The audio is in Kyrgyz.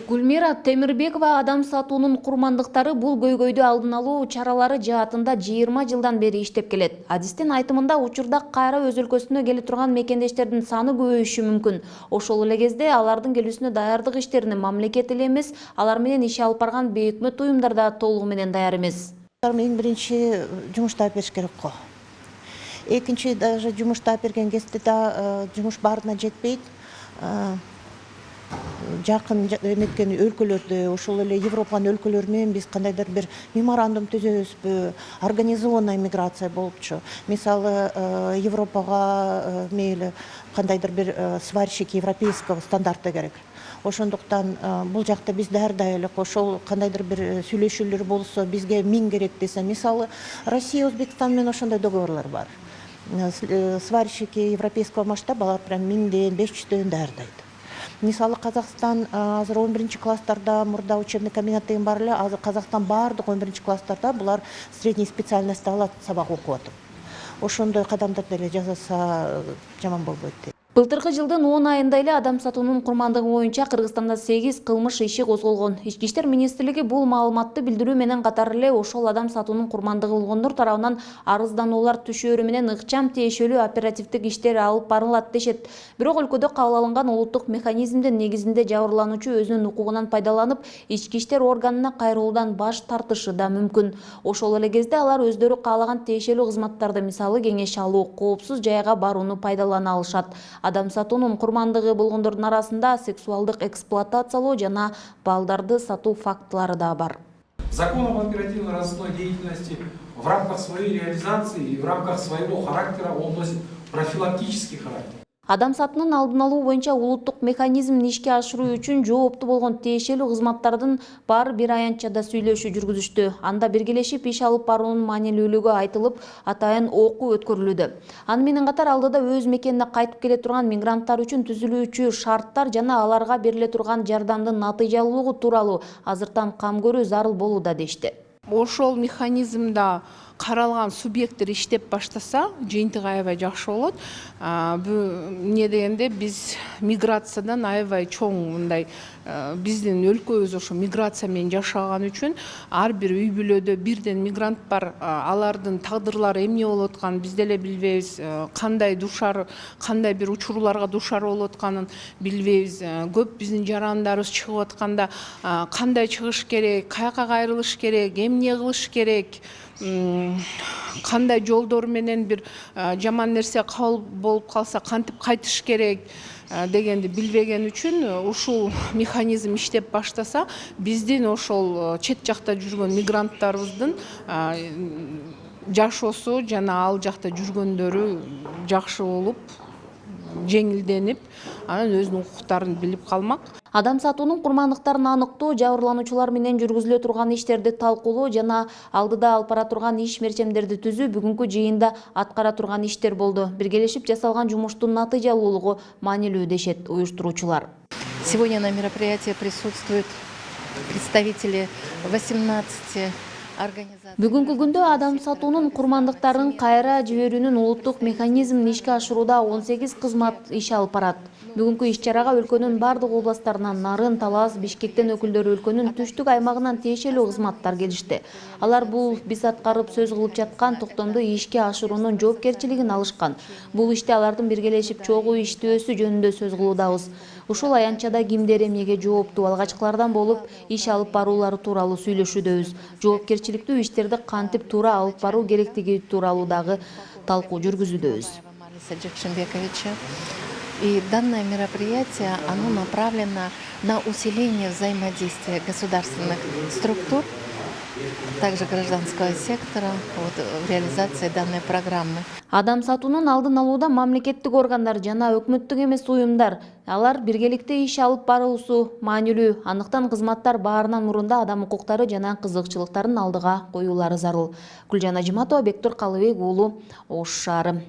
Гүлмира Темирбекова адам сатуунун курмандыктары бул көйгөйдү алдын алуу чаралары жаатында 20 жылдан бери иштеп келет. Адистин айтымында учурда кайра өз өлкөсүнө келе турган мекендештердин саны көбөйүшү мүмкүн. Ошол эле кезде алардын келүүсүнө даярдык иштерине мамлекет эле эмес, алар менен иш алып барган бейөкмөт уюмдар да толугу менен даяр эмес. Эң биринчи жумуштап бериш керек го. Экинчи даже жумуштап берген кезде да жумуш баарына жетпейт. Жакын эметкен өлкөлөрдө, ошол эле Европанын өлкөлөрү менен биз кандайдыр бир меморандум түзөбүзбү, организованный миграция болупчу. Мисалы, Европага мейли кандайдыр бир сварщик европейского стандарта керек. Ошондуктан бул жакта биз даярдай элек. Ошол кандайдыр бир сүйлөшүүлөр болсо, бизге 1000 керек десе, мисалы, Россия, Өзбекстан менен ошондой договорлор бар. Сварщики европейского масштаба алар прям 1000ден 500дөн даярдайт. Мисалы, Казакстан азыр 11 класстарда мурда учебный комбинат деген бар эле, азыр Казакстан баардык 11 класстарда булар средний специальность алат, сабак окуп атат. Ошондой кадамдар деле жасаса жаман болбойт дейт. Былтыркы жылдын 10 айында эле адам сатуунун курмандыгы боюнча Кыргызстанда 8 кылмыш иши козголгон. Ички иштер министрлиги бул маалыматты билдирүү менен катар эле ошол адам сатуунун курмандыгы болгондор тарабынан арыздануулар түшөөрү менен ыкчам тиешелүү оперативдик иштер алып барылат дешет. Бирок өлкөдө кабыл алынган улуттук механизмдин негизинде жабырлануучу өзүнүн укугунан пайдаланып, ички иштер органына кайрылуудан баш тартышы да мүмкүн. Ошол эле кезде алар өздөрү каалаган тиешелүү кызматтарды, мисалы кеңеш алуу, коопсуз жайга барууну пайдалана алышат. Адам сатуунун курмандыгы болгондордун арасында сексуалдык эксплуатациялоо жана балдарды сатуу фактылары да бар. Закон об оперативно-розыскной деятельности в рамках своей реализации и в рамках своего характера он носит профилактический характер. Адам сатуунун алдын алуу боюнча улуттук механизмин ишке ашыруу үчүн жооптуу болгон тиешелүү кызматтардын баары бир аянтчада сүйлөшүү жүргүзүштү. Анда биргелешип иш алып баруунун маанилүүлүгү айтылып, атайын окуу өткөрүлүүдө. Аны менен катар алдыда өз мекенине кайтып келе турган мигранттар үчүн түзүлүүчү шарттар жана аларга бериле турган жардамдын натыйжалуулугу тууралуу азыртан кам көрүү зарыл болууда дешти. Ошол механизмда каралган субъекттер иштеп баштаса, жыйынтыгы аябай жакшы болот. Эмне дегенде биз миграциядан аябай чоң мындай биздин өлкөбүз ошо миграция менен жашаган үчүн ар бир үй бүлөдө бирден мигрант бар, алардын тагдырлары эмне болуп атканын биз деле билбейбиз, кандай бир учурларга душар болуп атканын билбейбиз. Көп биздин жарандарыбыз чыгып атканда кандай чыгыш керек, каяка кайрылыш керек, эмне кылыш керек, кандай жолдор менен бир жаман нерсе кабыл болуп калса кантип кайтыш керек дегенди билбеген үчүн ушул механизм иштеп баштаса, биздин ошол чет жакта жүргөн мигранттарыбыздын жашоосу жана ал жакта жүргөндөрү жакшы болуп, жеңилденип, анан өзүнүн укуктарын билип калмак. Адам сатуунун курмандыктарын аныктоо, жабырлануучулар менен жүргүзүлө турган иштерди талкуулоо жана алдыда алып бара турган иш мерчемдерди түзүү бүгүнкү жыйында аткара турган иштер болду. Биргелешип жасалган жумуштун натыйжалуулугу маанилүү дешет уюштуруучулар. Сегодня на мероприятии присутствуют представители 18 организаций. Бүгүнкү күндө адам сатуунун курмандыктарын кайра жиберүүнүн улуттук механизмин ишке ашырууда 18 кызмат иш алып барат. Бүгүнкү иш-чарага өлкөнүн бардык областтарынан Нарын, Талас, Бишкектен өкүлдөрү өлкөнүн түштүк аймагынан тиешелүү кызматтар келишти. Алар бул биз аткарып сөз кылып жаткан токтомду ишке ашыруунун жоопкерчилигин алышкан. Бул иште алардын биргелешип чогуу иштөөсү жөнүндө сөз кылуудабыз. Ушул аянтчада кимдер эмнеге жооптуу, алгачкылардан болуп иш алып баруулары тууралуу сүйлөшүүдөбүз. Жоопкерчиликтүү иштерди кантип туура алып баруу керектиги тууралуу дагы талкуу жүргүзүүдөбүз. И данное мероприятие, оно направлено на усиление взаимодействия государственных структур, также гражданского сектора в реализации данной программы. Адам сатуунун алдын алууда мамлекеттик органдар жана өкмөттүк эмес уюмдар алар биргеликте иш алып баруусу маанилүү. Андыктан кызматтар баарынан мурунда адам укуктары жана кызыкчылыктарын алдыга коюулары зарыл. Гүлжан Ажиматова, Бектур Калыбек уулу, Ош шаары.